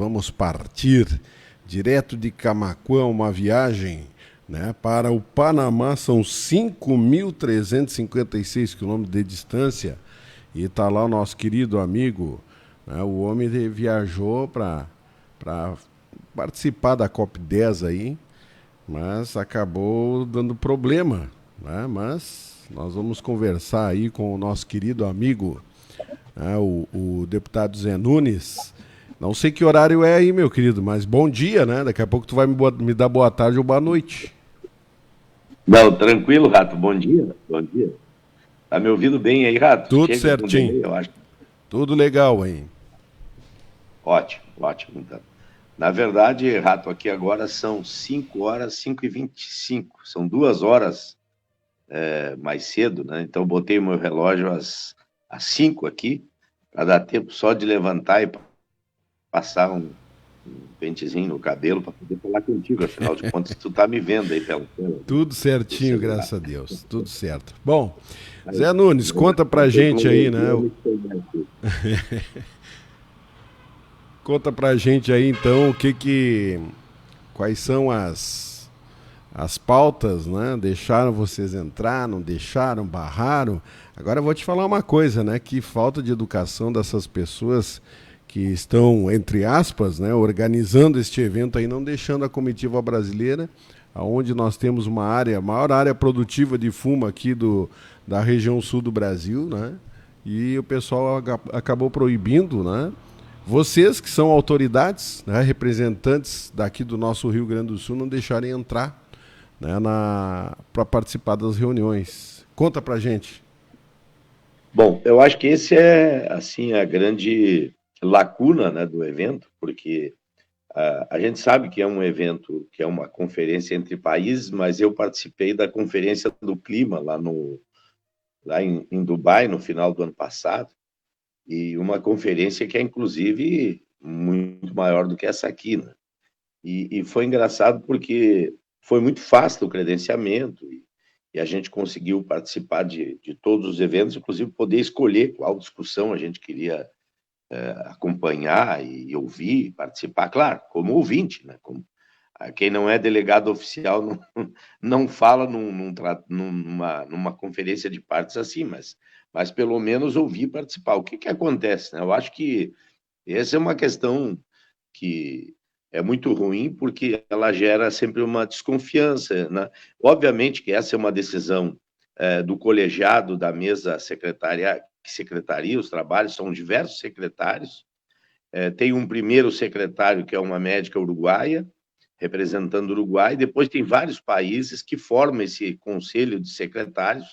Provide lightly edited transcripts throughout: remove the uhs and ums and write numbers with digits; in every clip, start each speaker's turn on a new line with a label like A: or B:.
A: Vamos partir direto de Camaquã, uma viagem, né, para o Panamá. São 5.356 quilômetros de distância. E está lá o nosso querido amigo, né, o homem viajou para participar da COP10 aí, mas acabou dando problema, né? Mas nós vamos conversar aí com o nosso querido amigo, né, o deputado Zé Nunes. Não sei que horário é aí, meu querido, mas bom dia, né? Daqui a pouco tu vai me dar boa tarde ou boa noite.
B: Não, tranquilo, Rato. Bom dia. Bom dia. Tá me ouvindo bem aí, Rato?
A: Tudo
B: Chega com
A: certinho.
B: delay, eu acho.
A: Tudo legal aí.
B: Ótimo, ótimo. Então. Na verdade, Rato, aqui agora são 5 horas, 5h25. São 2 horas mais cedo, né? Então, botei o meu relógio às 5 aqui, para dar tempo só de levantar e passar um pentezinho no cabelo para poder falar contigo. Afinal de contas, tu tá me vendo aí pela tela
A: Tudo
B: do
A: certinho,
B: celular.
A: graças a Deus. Tudo certo. Bom,
B: Aí,
A: Zé Nunes, conta pra gente aí, né?
B: aqui.
A: Conta pra gente aí, então, quais são as pautas, né? Deixaram vocês entrar, não deixaram, barraram. Agora eu vou te falar uma coisa, né? Que falta de educação dessas pessoas que estão, entre aspas, né, organizando este evento aí, não deixando a comitiva brasileira, onde nós temos uma área, maior área produtiva de fumo aqui da região sul do Brasil, né? E o pessoal acabou proibindo, né? Vocês que são autoridades, né, representantes daqui do nosso Rio Grande do Sul, não deixarem entrar, né, para participar das reuniões. Conta pra gente.
B: Bom, eu acho que esse é assim a grande lacuna, né, do evento, porque a gente sabe que é um evento, que é uma conferência entre países, mas eu participei da Conferência do Clima lá em Dubai no final do ano passado, e uma conferência que é inclusive muito maior do que essa aqui, né? E foi engraçado porque foi muito fácil o credenciamento e a gente conseguiu participar de todos os eventos, inclusive poder escolher qual discussão a gente queria acompanhar e ouvir, participar, claro, como ouvinte, né? Quem não é delegado oficial não fala numa conferência de partes assim, mas pelo menos ouvir e participar. O que acontece, né? Eu acho que essa é uma questão que é muito ruim, porque ela gera sempre uma desconfiança, né? Obviamente que essa é uma decisão do colegiado da mesa secretária, que secretaria os trabalhos, são diversos secretários. Tem um primeiro secretário, que é uma médica uruguaia, representando o Uruguai, depois tem vários países que formam esse conselho de secretários,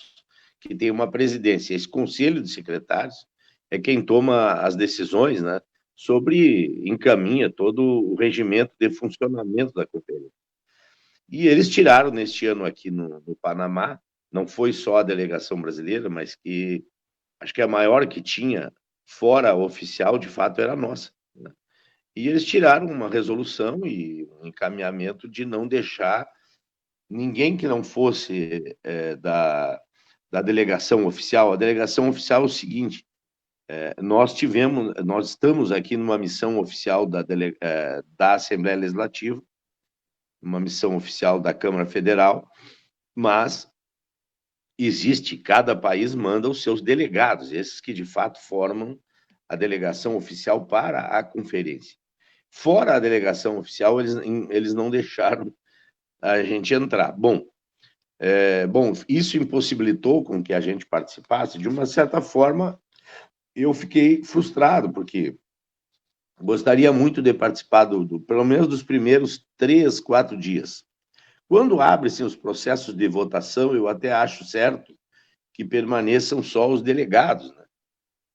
B: que tem uma presidência. Esse conselho de secretários é quem toma as decisões, né, encaminha todo o regimento de funcionamento da conferência. E eles tiraram neste ano aqui no Panamá, não foi só a delegação brasileira, mas que acho que a maior que tinha, fora oficial, de fato, era a nossa, né? E eles tiraram uma resolução e um encaminhamento de não deixar ninguém que não fosse da delegação oficial. A delegação oficial é o seguinte: nós estamos aqui numa missão oficial da Assembleia Legislativa, uma missão oficial da Câmara Federal, mas cada país manda os seus delegados, esses que de fato formam a delegação oficial para a conferência. Fora a delegação oficial, eles não deixaram a gente entrar. Bom, isso impossibilitou com que a gente participasse. De uma certa forma, eu fiquei frustrado, porque gostaria muito de participar pelo menos dos primeiros 3, 4 dias. Quando abrem-se os processos de votação, eu até acho certo que permaneçam só os delegados, né?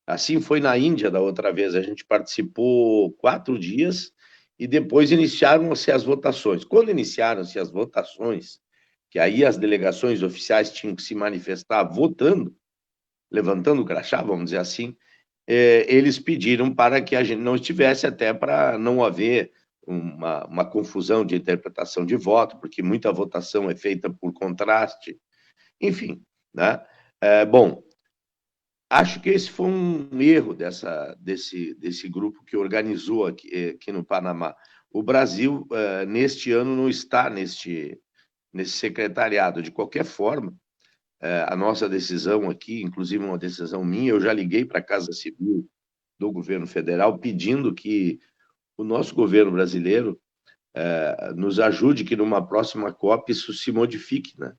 B: Assim foi na Índia da outra vez, a gente participou 4 dias e depois iniciaram-se as votações. Quando iniciaram-se as votações, que aí as delegações oficiais tinham que se manifestar votando, levantando o crachá, vamos dizer assim, eles pediram para que a gente não estivesse, até para não haver uma confusão de interpretação de voto, porque muita votação é feita por contraste, enfim, né? Bom, acho que esse foi um erro desse grupo que organizou aqui no Panamá. O Brasil, neste ano, não está nesse secretariado. De qualquer forma, a nossa decisão aqui, inclusive uma decisão minha, eu já liguei para a Casa Civil do governo federal pedindo que o nosso governo brasileiro nos ajude que numa próxima COP isso se modifique, né?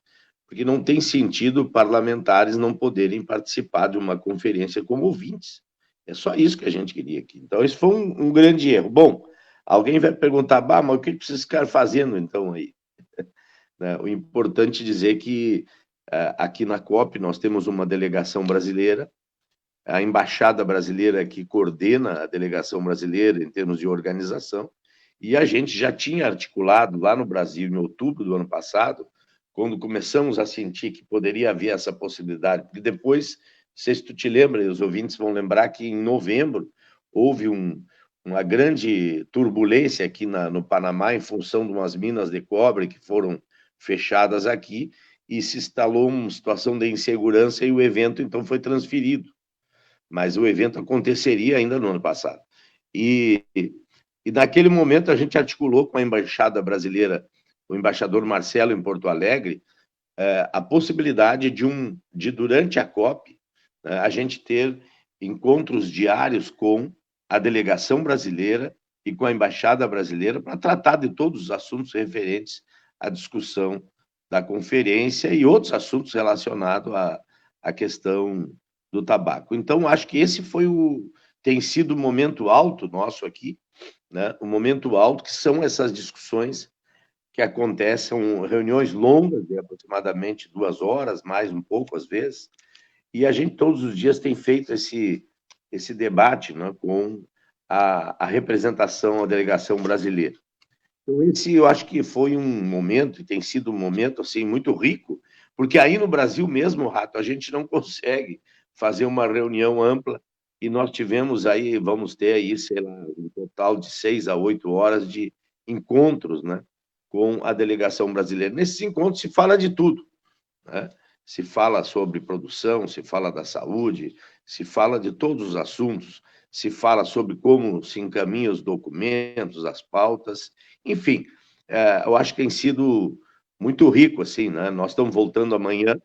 B: Porque não tem sentido parlamentares não poderem participar de uma conferência como ouvintes. É só isso que a gente queria aqui. Então, isso foi um grande erro. Bom, alguém vai perguntar, bah, mas o que vocês ficaram fazendo então aí? Né? O importante é dizer que aqui na COP nós temos uma delegação brasileira, a embaixada brasileira que coordena a delegação brasileira em termos de organização, e a gente já tinha articulado lá no Brasil, em outubro do ano passado, quando começamos a sentir que poderia haver essa possibilidade, porque depois, não sei se tu te lembra, e os ouvintes vão lembrar que em novembro houve uma grande turbulência aqui no Panamá em função de umas minas de cobre que foram fechadas aqui, e se instalou uma situação de insegurança e o evento então foi transferido. Mas o evento aconteceria ainda no ano passado. E naquele momento a gente articulou com a embaixada brasileira, o embaixador Marcelo em Porto Alegre, a possibilidade de durante a COP, a gente ter encontros diários com a delegação brasileira e com a embaixada brasileira para tratar de todos os assuntos referentes à discussão da conferência e outros assuntos relacionados à questão do tabaco. Então, acho que esse tem sido o momento alto nosso aqui, né? O momento alto que são essas discussões que acontecem, reuniões longas, de aproximadamente 2 horas, mais um pouco às vezes, e a gente todos os dias tem feito esse debate, né, com a representação, a delegação brasileira. Então, esse eu acho que foi um momento, e tem sido um momento assim, muito rico, porque aí no Brasil mesmo, Rato, a gente não consegue fazer uma reunião ampla, e nós tivemos aí, vamos ter aí, sei lá, um total de 6 a 8 horas de encontros, né, com a delegação brasileira. Nesses encontros se fala de tudo, né? Se fala sobre produção, se fala da saúde, se fala de todos os assuntos, se fala sobre como se encaminham os documentos, as pautas, enfim, eu acho que tem sido muito rico, assim, né? Nós estamos voltando amanhã,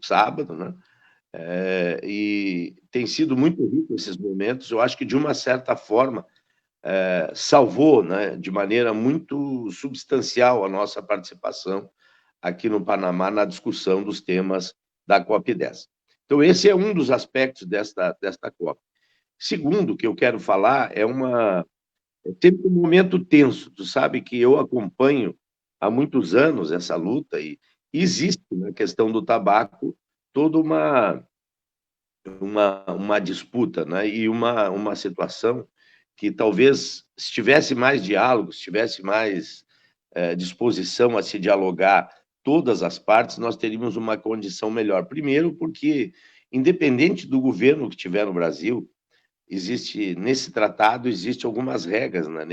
B: sábado, né? E tem sido muito rico esses momentos. Eu acho que, de uma certa forma, salvou, né, de maneira muito substancial a nossa participação aqui no Panamá na discussão dos temas da COP10. Então, esse é um dos aspectos desta COP. Segundo, que eu quero falar, é sempre um momento tenso. Tu sabe que eu acompanho há muitos anos essa luta e existe na questão do tabaco toda uma disputa, né? E uma situação que talvez, se tivesse mais diálogo, se tivesse mais disposição a se dialogar todas as partes, nós teríamos uma condição melhor. Primeiro, porque, independente do governo que tiver no Brasil, nesse tratado, existem algumas regras, né?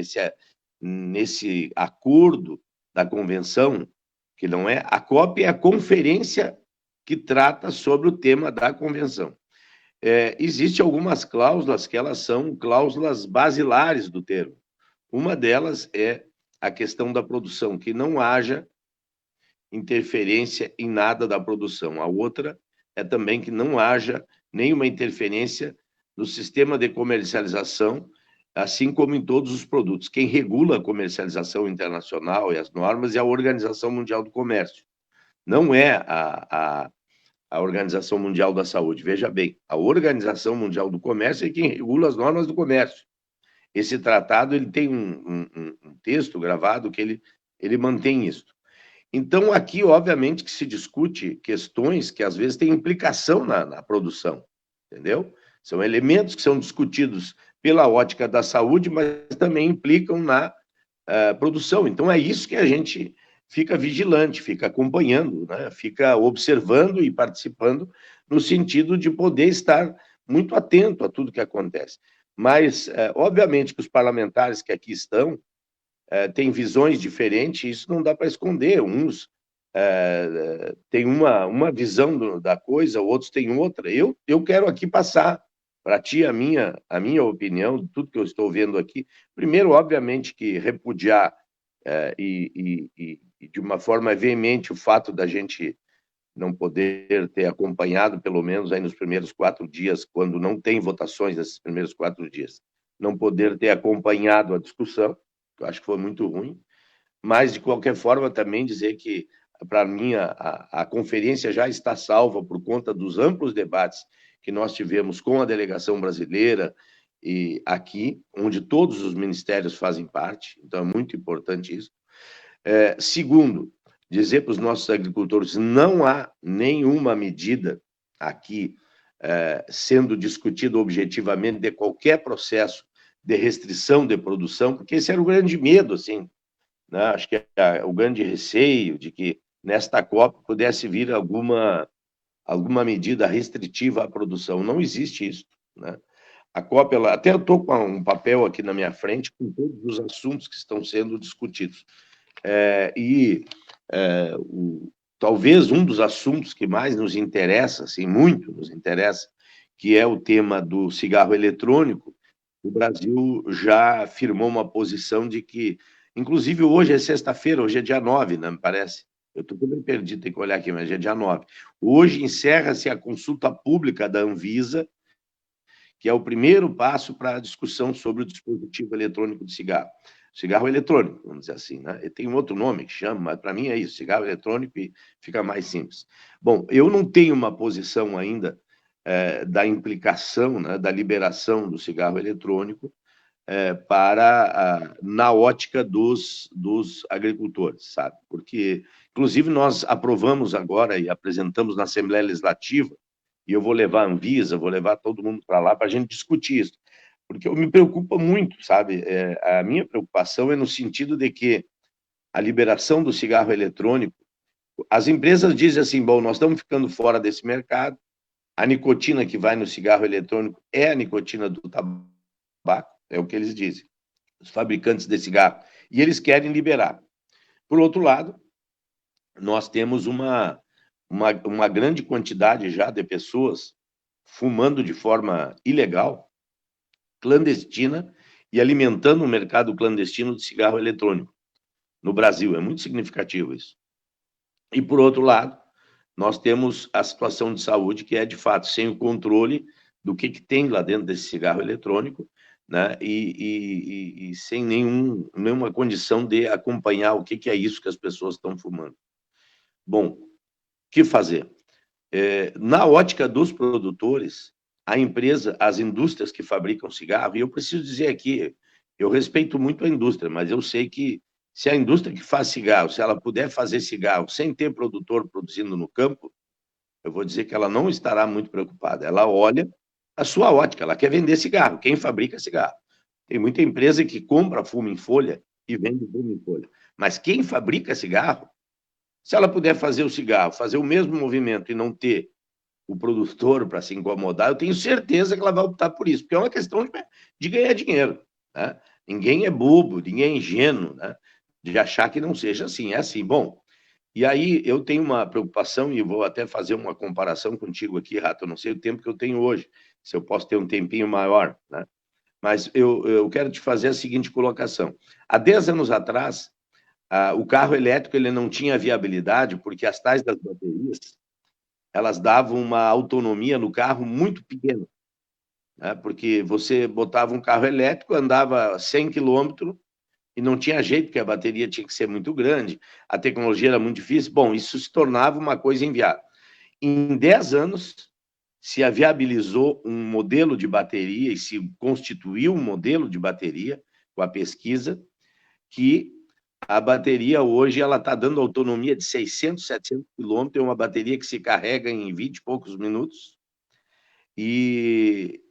B: Nesse acordo da convenção, que não é a COP, é a conferência que trata sobre o tema da convenção. Existem algumas cláusulas que elas são cláusulas basilares do termo. Uma delas é a questão da produção, que não haja interferência em nada da produção. A outra é também que não haja nenhuma interferência no sistema de comercialização, assim como em todos os produtos. Quem regula a comercialização internacional e as normas é a Organização Mundial do Comércio. Não é a Organização Mundial da Saúde. Veja bem, a Organização Mundial do Comércio é quem regula as normas do comércio. Esse tratado ele tem um texto gravado que ele mantém isso. Então, aqui, obviamente, que se discute questões que, às vezes, têm implicação na produção, entendeu? São elementos que são discutidos pela ótica da saúde, mas também implicam na produção. Então, é isso que a gente fica vigilante, fica acompanhando, né? Fica observando e participando no sentido de poder estar muito atento a tudo que acontece. Mas, obviamente, que os parlamentares que aqui estão têm visões diferentes, isso não dá para esconder. Uns tem uma visão da coisa, outros têm outra. Eu quero aqui passar para ti a minha opinião, de tudo que eu estou vendo aqui. Primeiro, obviamente, que repudiar e de uma forma veemente o fato da gente não poder ter acompanhado, pelo menos aí nos primeiros 4 dias, quando não tem votações nesses primeiros 4 dias, não poder ter acompanhado a discussão, que eu acho que foi muito ruim, mas, de qualquer forma, também dizer que, para mim, a conferência já está salva por conta dos amplos debates que nós tivemos com a delegação brasileira e aqui, onde todos os ministérios fazem parte, então é muito importante isso. Segundo, dizer para os nossos agricultores, não há nenhuma medida aqui sendo discutida objetivamente de qualquer processo de restrição de produção, porque esse era o grande medo, assim, né? Acho que o grande receio de que nesta COP pudesse vir alguma medida restritiva à produção. Não existe isso, né? A COP, até eu estou com um papel aqui na minha frente com todos os assuntos que estão sendo discutidos. Talvez um dos assuntos que mais nos interessa, assim, muito nos interessa, que é o tema do cigarro eletrônico, o Brasil já firmou uma posição de que, inclusive hoje é sexta-feira, hoje é dia 9, né, me parece. Eu estou bem perdido, tem que olhar aqui, mas é dia 9. Hoje encerra-se a consulta pública da Anvisa, que é o primeiro passo para a discussão sobre o dispositivo eletrônico de cigarro. Cigarro eletrônico, vamos dizer assim, né? Tem um outro nome que chama, mas para mim é isso, cigarro eletrônico, e fica mais simples. Bom, eu não tenho uma posição ainda da implicação, né, da liberação do cigarro eletrônico na ótica dos agricultores, sabe? Porque, inclusive, nós aprovamos agora e apresentamos na Assembleia Legislativa, e eu vou levar a Anvisa, vou levar todo mundo para lá para a gente discutir isso, porque me preocupa muito, sabe? A minha preocupação é no sentido de que a liberação do cigarro eletrônico, as empresas dizem assim, bom, nós estamos ficando fora desse mercado, a nicotina que vai no cigarro eletrônico é a nicotina do tabaco, é o que eles dizem, os fabricantes de cigarro, e eles querem liberar. Por outro lado, nós temos uma grande quantidade já de pessoas fumando de forma ilegal, clandestina, e alimentando o mercado clandestino de cigarro eletrônico no Brasil. É muito significativo isso. E, por outro lado, nós temos a situação de saúde que é, de fato, sem o controle do que tem lá dentro desse cigarro eletrônico, né? E sem nenhuma condição de acompanhar o que é isso que as pessoas estão fumando. Bom, o que fazer? Na ótica dos produtores, as indústrias que fabricam cigarro, e eu preciso dizer aqui, eu respeito muito a indústria, mas eu sei que se a indústria que faz cigarro, se ela puder fazer cigarro sem ter produtor produzindo no campo, eu vou dizer que ela não estará muito preocupada. Ela olha a sua ótica, ela quer vender cigarro. Quem fabrica cigarro? Tem muita empresa que compra fumo em folha e vende fumo em folha. Mas quem fabrica cigarro, se ela puder fazer o cigarro, fazer o mesmo movimento e não ter o produtor para se incomodar, eu tenho certeza que ela vai optar por isso, porque é uma questão de ganhar dinheiro, né? Ninguém é bobo, ninguém é ingênuo, né, de achar que não seja assim. É assim, bom. E aí eu tenho uma preocupação, e vou até fazer uma comparação contigo aqui, Rato, eu não sei o tempo que eu tenho hoje, se eu posso ter um tempinho maior, né? Mas eu quero te fazer a seguinte colocação. Há 10 anos atrás, o carro elétrico ele não tinha viabilidade, porque as tais das baterias, elas davam uma autonomia no carro muito pequena, né? Porque você botava um carro elétrico, andava 100 quilômetros, e não tinha jeito, porque a bateria tinha que ser muito grande, a tecnologia era muito difícil. Bom, isso se tornava uma coisa inviável. Em 10 anos, se viabilizou um modelo de bateria e se constituiu um modelo de bateria com a pesquisa, que a bateria hoje ela está dando autonomia de 600, 700 quilômetros, é uma bateria que se carrega em 20 e poucos minutos, e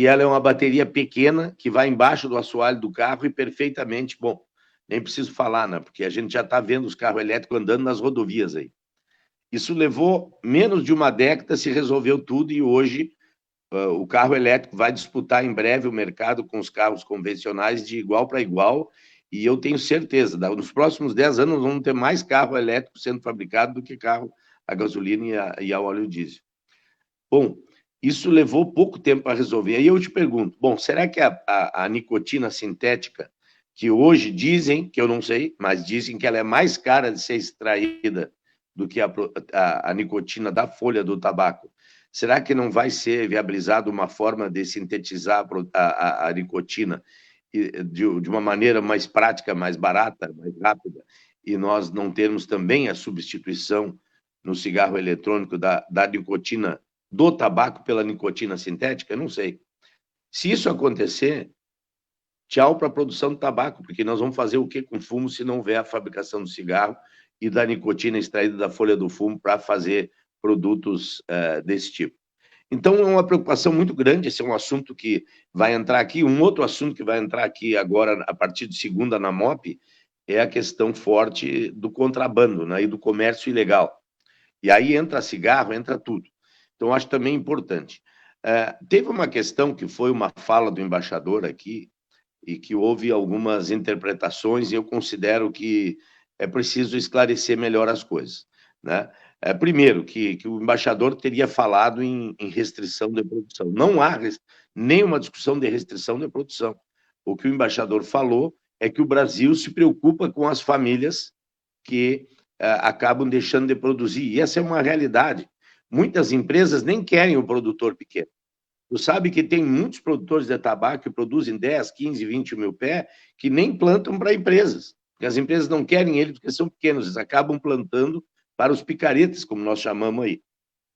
B: ela é uma bateria pequena que vai embaixo do assoalho do carro e perfeitamente, bom, nem preciso falar, né? Porque a gente já está vendo os carros elétricos andando nas rodovias aí. Isso levou menos de uma década, se resolveu tudo, e hoje o carro elétrico vai disputar em breve o mercado com os carros convencionais de igual para igual, E eu tenho certeza, nos próximos 10 anos vamos ter mais carro elétrico sendo fabricado do que carro a gasolina e a óleo diesel. Bom, isso levou pouco tempo para resolver. Aí eu te pergunto, bom, será que a nicotina sintética, que hoje dizem, que eu não sei, mas dizem que ela é mais cara de ser extraída do que a nicotina da folha do tabaco, será que não vai ser viabilizada uma forma de sintetizar a nicotina de uma maneira mais prática, mais barata, mais rápida, e nós não termos também a substituição no cigarro eletrônico da nicotina do tabaco pela nicotina sintética? Não sei. Se isso acontecer, tchau para a produção de tabaco, porque nós vamos fazer o que com fumo se não houver a fabricação do cigarro e da nicotina extraída da folha do fumo para fazer produtos desse tipo. Então, é uma preocupação muito grande. Esse é um assunto que vai entrar aqui. Um outro assunto que vai entrar aqui agora, a partir de segunda, na MOP, é a questão forte do contrabando, né, e do comércio ilegal. E aí entra cigarro, entra tudo. Então, acho também importante. Teve uma questão que foi uma fala do embaixador aqui, e que houve algumas interpretações, e eu considero que é preciso esclarecer melhor as coisas, né? Primeiro, que o embaixador teria falado em restrição de produção. Não há nenhuma discussão de restrição de produção. O que o embaixador falou é que o Brasil se preocupa com as famílias que acabam deixando de produzir. E essa é uma realidade. Muitas empresas nem querem o produtor pequeno. Tu sabe que tem muitos produtores de tabaco que produzem 10, 15, 20 mil pés que nem plantam para empresas. Porque as empresas não querem ele porque são pequenos. Eles acabam plantando para os picaretas, como nós chamamos aí.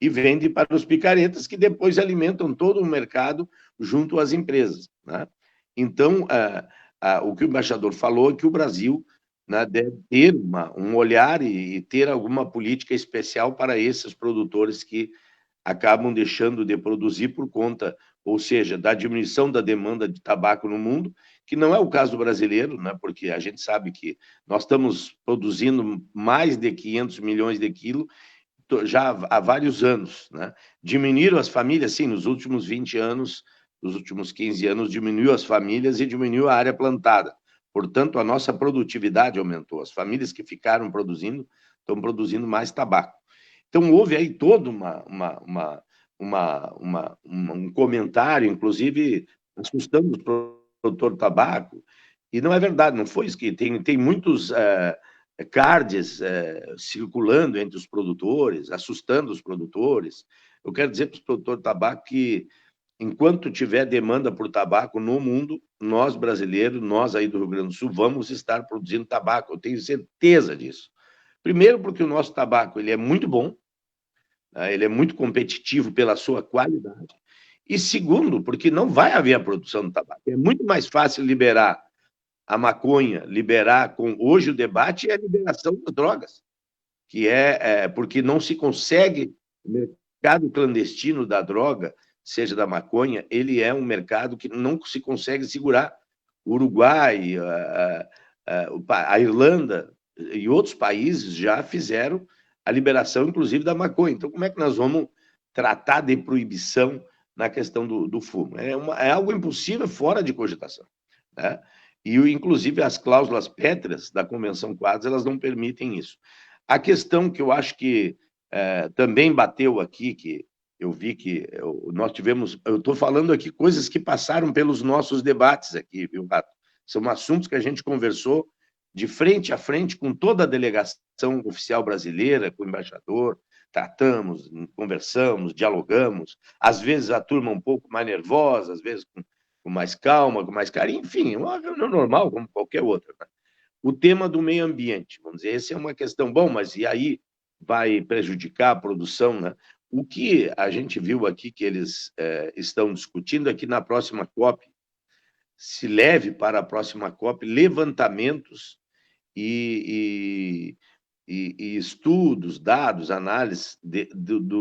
B: E vende para os picaretas que depois alimentam todo o mercado junto às empresas, né? Então, o que o embaixador falou é que o Brasil, né, deve ter um olhar e ter alguma política especial para esses produtores que acabam deixando de produzir por conta, ou seja, da diminuição da demanda de tabaco no mundo, que não é o caso brasileiro, né, porque a gente sabe que nós estamos produzindo mais de 500 milhões de quilos já há vários anos, né? Diminuíram as famílias, sim, nos últimos 20 anos, nos últimos 15 anos, diminuiu as famílias e diminuiu a área plantada. Portanto, a nossa produtividade aumentou. As famílias que ficaram produzindo estão produzindo mais tabaco. Então, houve aí todo um comentário, inclusive, assustando o produtor de tabaco, e não é verdade, não foi isso que tem muitos cards circulando entre os produtores, assustando os produtores. Eu quero dizer para os produtores de tabaco que, enquanto tiver demanda por tabaco no mundo, nós brasileiros, nós aí do Rio Grande do Sul, vamos estar produzindo tabaco, eu tenho certeza disso. Primeiro porque o nosso tabaco ele é muito bom, ele é muito competitivo pela sua qualidade. E segundo, porque não vai haver a produção do tabaco. É muito mais fácil liberar a maconha, hoje o debate é a liberação das drogas, que porque não se consegue, o mercado clandestino da droga, seja da maconha, ele é um mercado que não se consegue segurar. O Uruguai, a Irlanda e outros países já fizeram a liberação, inclusive, da maconha. Então, como é que nós vamos tratar de proibição na questão do fumo? É algo impossível, fora de cogitação, né? E, inclusive, as cláusulas pétreas da Convenção Quadros, elas não permitem isso. A questão que eu acho que também bateu aqui, que eu vi que nós tivemos... Eu estou falando aqui coisas que passaram pelos nossos debates aqui, viu, Rato? São assuntos que a gente conversou de frente a frente com toda a delegação oficial brasileira, com o embaixador, tratamos, conversamos, dialogamos, às vezes a turma um pouco mais nervosa, às vezes com mais calma, com mais carinho, enfim, uma reunião normal, como qualquer outra, né? O tema do meio ambiente, vamos dizer, essa é uma questão, bom, mas e aí vai prejudicar a produção, né? O que a gente viu aqui que eles estão discutindo é que na próxima COP se leve para a próxima COP levantamentos e estudos, dados, análises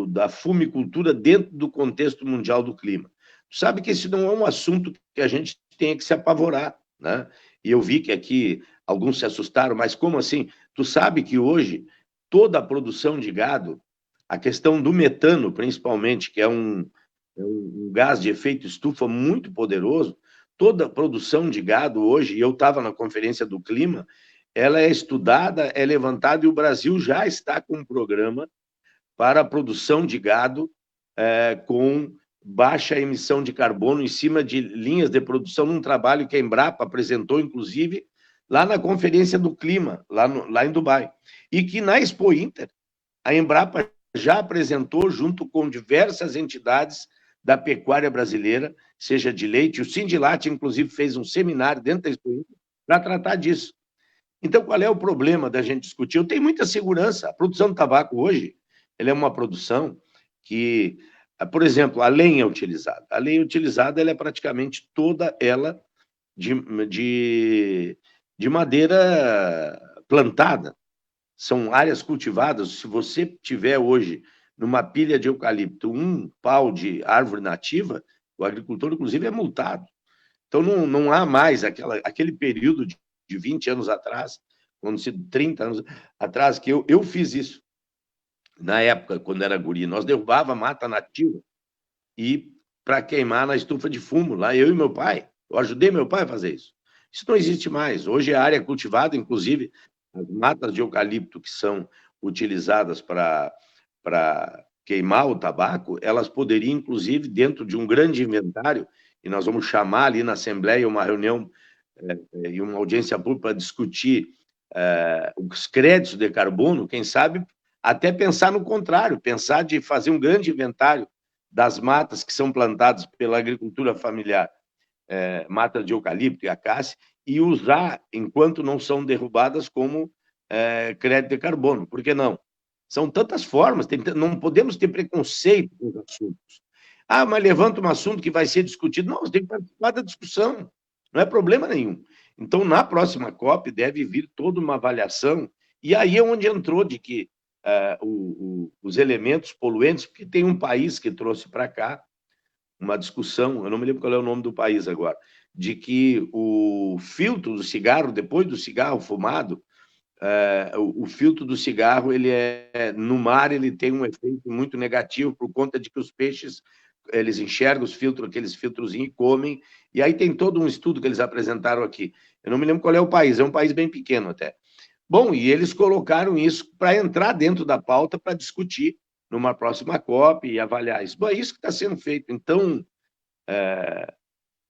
B: da fumicultura dentro do contexto mundial do clima. Tu sabe que esse não é um assunto que a gente tenha que se apavorar, né? E eu vi que aqui alguns se assustaram, mas como assim? Tu sabe que hoje toda a produção de gado, a questão do metano, principalmente, que é um gás de efeito estufa muito poderoso, toda a produção de gado hoje, e eu estava na Conferência do Clima, ela é estudada, é levantada, e o Brasil já está com um programa para a produção de gado com baixa emissão de carbono em cima de linhas de produção, num trabalho que a Embrapa apresentou, inclusive, lá na Conferência do Clima, lá em Dubai. E que na Expo Inter, a Embrapa já apresentou, junto com diversas entidades da pecuária brasileira, seja de leite, o Sindilat, inclusive, fez um seminário dentro da Expo Inter para tratar disso. Então, qual é o problema da gente discutir? Eu tenho muita segurança. A produção de tabaco hoje, ela é uma produção que, por exemplo, a lenha utilizada. A lenha utilizada, ela é praticamente toda ela de madeira plantada. São áreas cultivadas. Se você tiver hoje numa pilha de eucalipto um pau de árvore nativa, o agricultor, inclusive, é multado. Então, não há mais aquele período de 20 anos atrás, quando se 30 anos atrás, que eu fiz isso. Na época, quando era guri, nós derrubava mata nativa e para queimar na estufa de fumo, lá eu e meu pai. Eu ajudei meu pai a fazer isso. Isso não existe mais. Hoje é área cultivada, inclusive as matas de eucalipto que são utilizadas para queimar o tabaco, elas poderiam, inclusive, dentro de um grande inventário, e nós vamos chamar ali na Assembleia uma reunião e uma audiência pública para discutir os créditos de carbono, quem sabe até pensar no contrário, pensar de fazer um grande inventário das matas que são plantadas pela agricultura familiar, mata de eucalipto e acácia, e usar, enquanto não são derrubadas, como crédito de carbono. Por que não? São tantas formas, não podemos ter preconceito com os assuntos. Ah, mas levanta um assunto que vai ser discutido. Não, você tem que participar da discussão. Não é problema nenhum. Então, na próxima COP, deve vir toda uma avaliação, e aí é onde entrou de que os elementos poluentes, porque tem um país que trouxe para cá uma discussão, eu não me lembro qual é o nome do país agora, de que o filtro do cigarro, depois do cigarro fumado, o filtro do cigarro, no mar, ele tem um efeito muito negativo por conta de que os peixes eles enxergam os filtros, aqueles filtrozinhos, e comem, e aí tem todo um estudo que eles apresentaram aqui. Eu não me lembro qual é o país, é um país bem pequeno até. Bom, e eles colocaram isso para entrar dentro da pauta para discutir numa próxima COP e avaliar isso. Bom, é isso que está sendo feito. Então,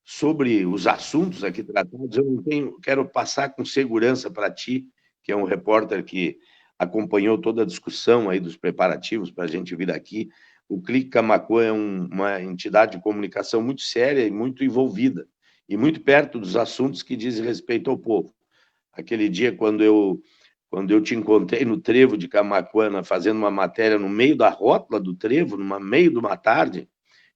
B: sobre os assuntos aqui tratados, eu não quero passar com segurança para ti, que é um repórter que acompanhou toda a discussão aí dos preparativos para a gente vir aqui. O Clique Camaquã é uma entidade de comunicação muito séria e muito envolvida, e muito perto dos assuntos que dizem respeito ao povo. Aquele dia, quando eu te encontrei no trevo de Camaquã, fazendo uma matéria no meio da rótula do trevo, no meio de uma tarde,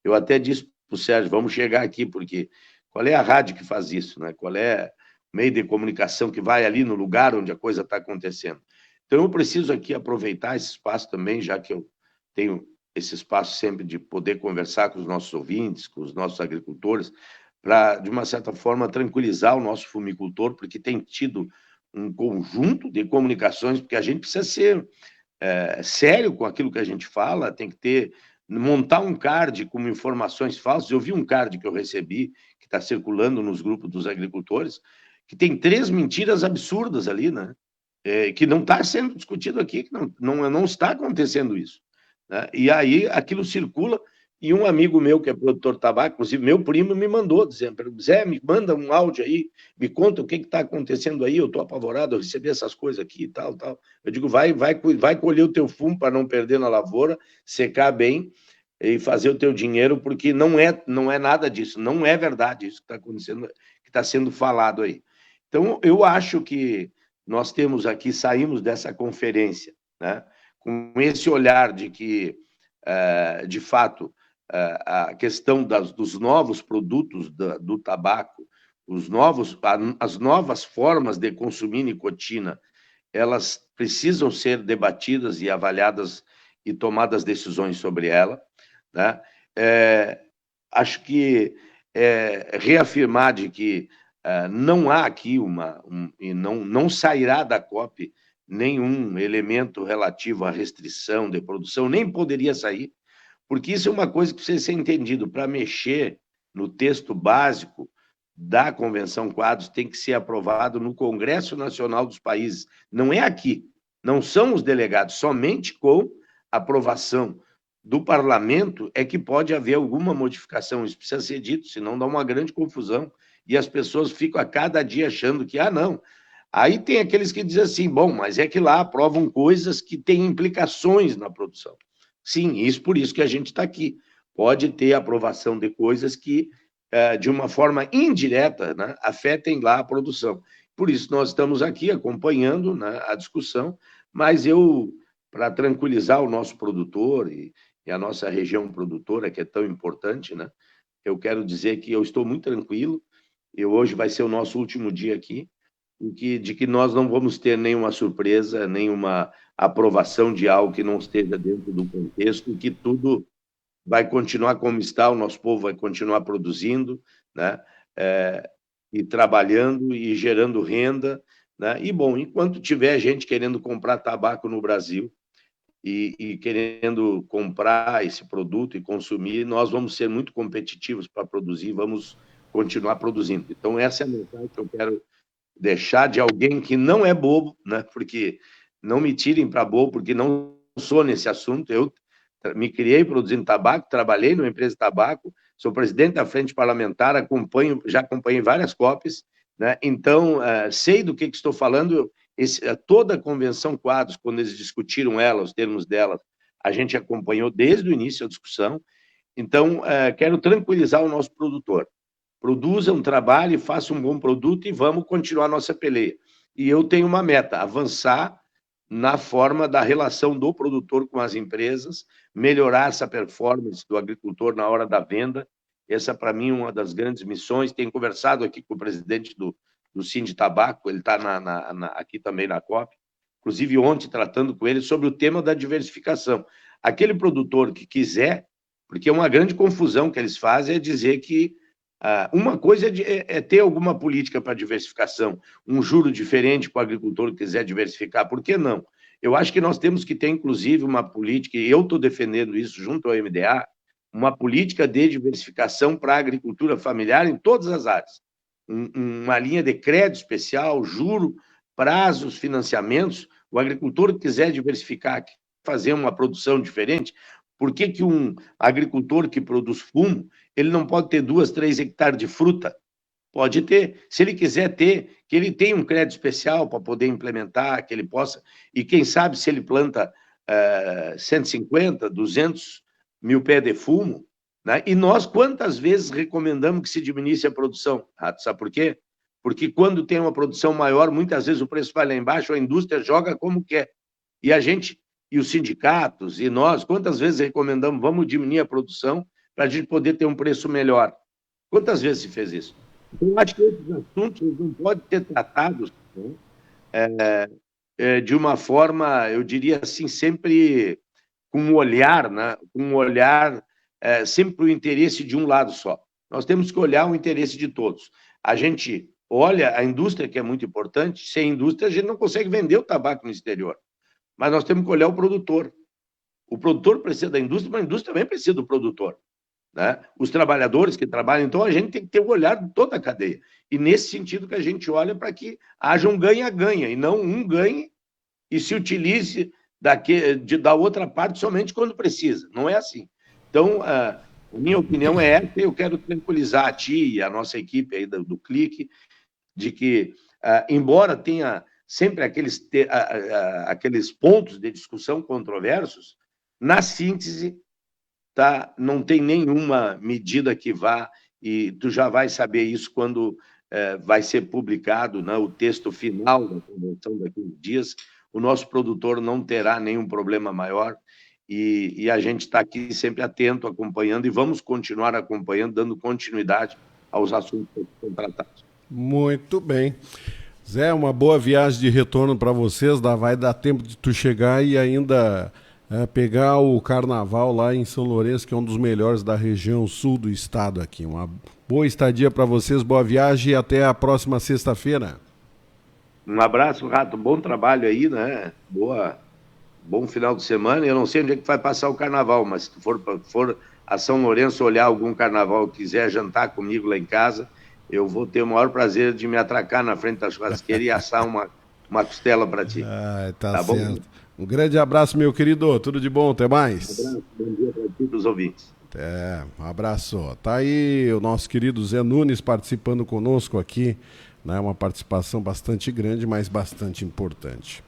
B: eu até disse para o Sérgio, vamos chegar aqui, porque qual é a rádio que faz isso, né? Qual é o meio de comunicação que vai ali no lugar onde a coisa está acontecendo? Então, eu preciso aqui aproveitar esse espaço também, já que eu tenho esse espaço sempre de poder conversar com os nossos ouvintes, com os nossos agricultores, para, de uma certa forma, tranquilizar o nosso fumicultor, porque tem tido um conjunto de comunicações, porque a gente precisa ser sério com aquilo que a gente fala, tem que montar um card com informações falsas. Eu vi um card que eu recebi, que está circulando nos grupos dos agricultores, que tem 3 mentiras absurdas ali, né? Que não está sendo discutido aqui, que não está acontecendo isso, né? E aí aquilo circula, e um amigo meu que é produtor de tabaco, inclusive meu primo, me mandou, dizendo, Zé, me manda um áudio aí, me conta o que está acontecendo aí, eu estou apavorado, eu recebi essas coisas aqui e tal. Eu digo, vai colher o teu fumo para não perder na lavoura, secar bem e fazer o teu dinheiro, porque não é nada disso, não é verdade isso que está acontecendo, que está sendo falado aí. Então, eu acho que nós temos aqui, saímos dessa conferência, né, com esse olhar de que, de fato, a questão dos novos produtos do tabaco, as novas formas de consumir nicotina, elas precisam ser debatidas e avaliadas e tomadas decisões sobre ela, né? Acho que reafirmar de que não há aqui e não sairá da COP nenhum elemento relativo à restrição de produção, nem poderia sair, porque isso é uma coisa que precisa ser entendido. Para mexer no texto básico, da Convenção Quadros tem que ser aprovado no Congresso Nacional dos Países. Não é aqui, não são os delegados, somente com aprovação do parlamento é que pode haver alguma modificação. Isso precisa ser dito, senão dá uma grande confusão. E as pessoas ficam a cada dia achando que, não. Aí tem aqueles que dizem assim, bom, mas é que lá aprovam coisas que têm implicações na produção. Sim, isso por isso que a gente está aqui. Pode ter aprovação de coisas que, de uma forma indireta, né, afetem lá a produção. Por isso nós estamos aqui acompanhando, né, a discussão, mas para tranquilizar o nosso produtor e a nossa região produtora, que é tão importante, né, eu quero dizer que eu estou muito tranquilo. Hoje vai ser o nosso último dia aqui, de que nós não vamos ter nenhuma surpresa, nenhuma aprovação de algo que não esteja dentro do contexto, e que tudo vai continuar como está, o nosso povo vai continuar produzindo, né? E trabalhando e gerando renda, né? E, bom, enquanto tiver gente querendo comprar tabaco no Brasil e querendo comprar esse produto e consumir, nós vamos ser muito competitivos para produzir, vamos continuar produzindo. Então, essa é a mensagem que eu quero deixar de alguém que não é bobo, né? Porque não me tirem para bobo, porque não sou nesse assunto. Eu me criei produzindo tabaco, trabalhei numa empresa de tabaco, sou presidente da frente parlamentar, já acompanhei várias COPs, né? Então, sei do que estou falando. Toda a Convenção Quadros, quando eles discutiram ela, os termos dela, a gente acompanhou desde o início a discussão. Então, quero tranquilizar o nosso produtor. Produza um trabalho, faça um bom produto e vamos continuar nossa peleia. E eu tenho uma meta, avançar na forma da relação do produtor com as empresas, melhorar essa performance do agricultor na hora da venda. Essa, para mim, é uma das grandes missões. Tenho conversado aqui com o presidente do Sinditabaco, ele está aqui também na COP, inclusive ontem tratando com ele sobre o tema da diversificação. Aquele produtor que quiser, porque é uma grande confusão que eles fazem, é dizer que uma coisa é ter alguma política para diversificação, um juro diferente para o agricultor que quiser diversificar, por que não? Eu acho que nós temos que ter, inclusive, uma política, e eu estou defendendo isso junto ao MDA, uma política de diversificação para a agricultura familiar em todas as áreas. Uma linha de crédito especial, juro, prazos, financiamentos. O agricultor que quiser diversificar, fazer uma produção diferente, por que um agricultor que produz fumo, ele não pode ter 2, 3 hectares de fruta? Pode ter. Se ele quiser ter, que ele tenha um crédito especial para poder implementar, que ele possa... E quem sabe se ele planta 150, 200 mil pés de fumo, né? E nós quantas vezes recomendamos que se diminuísse a produção? Sabe por quê? Porque quando tem uma produção maior, muitas vezes o preço vai lá embaixo, a indústria joga como quer. E a gente... E os sindicatos, e nós, quantas vezes recomendamos, vamos diminuir a produção para a gente poder ter um preço melhor? Quantas vezes se fez isso? Então, eu acho que esses assuntos não podem ser tratados, né, de uma forma, eu diria assim, sempre com um olhar, né, sempre para o interesse de um lado só. Nós temos que olhar o interesse de todos. A gente olha a indústria, que é muito importante, sem indústria a gente não consegue vender o tabaco no exterior. Mas nós temos que olhar o produtor. O produtor precisa da indústria, mas a indústria também precisa do produtor, né? Os trabalhadores que trabalham, então a gente tem que ter o olhar de toda a cadeia. E nesse sentido que a gente olha para que haja um ganha-ganha, e não um ganhe e se utilize da outra parte somente quando precisa. Não é assim. Então, a minha opinião é essa, eu quero tranquilizar a ti e a nossa equipe aí do Clique, de que, embora tenha sempre aqueles pontos de discussão controversos, na síntese, não tem nenhuma medida que vá, e tu já vai saber isso quando vai ser publicado, né, o texto final da convenção daqui a uns dias. O nosso produtor não terá nenhum problema maior, e a gente está aqui sempre atento, acompanhando, e vamos continuar acompanhando, dando continuidade aos assuntos que são tratados.
A: Muito bem. Zé, uma boa viagem de retorno para vocês. Vai dar tempo de tu chegar e ainda pegar o carnaval lá em São Lourenço, que é um dos melhores da região sul do estado aqui. Uma boa estadia para vocês, boa viagem e até a próxima sexta-feira.
B: Um abraço, Rato. Bom trabalho aí, né? Bom final de semana. Eu não sei onde é que vai passar o carnaval, mas se tu for a São Lourenço olhar algum carnaval, quiser jantar comigo lá em casa, eu vou ter o maior prazer de me atracar na frente da churrasqueira e assar uma costela para ti.
A: Tá certo. Bom? Um grande abraço, meu querido. Tudo de bom, até mais.
B: Um abraço, bom dia para ti, dos ouvintes.
A: Um abraço. Tá aí o nosso querido Zé Nunes participando conosco aqui, né? Uma participação bastante grande, mas bastante importante.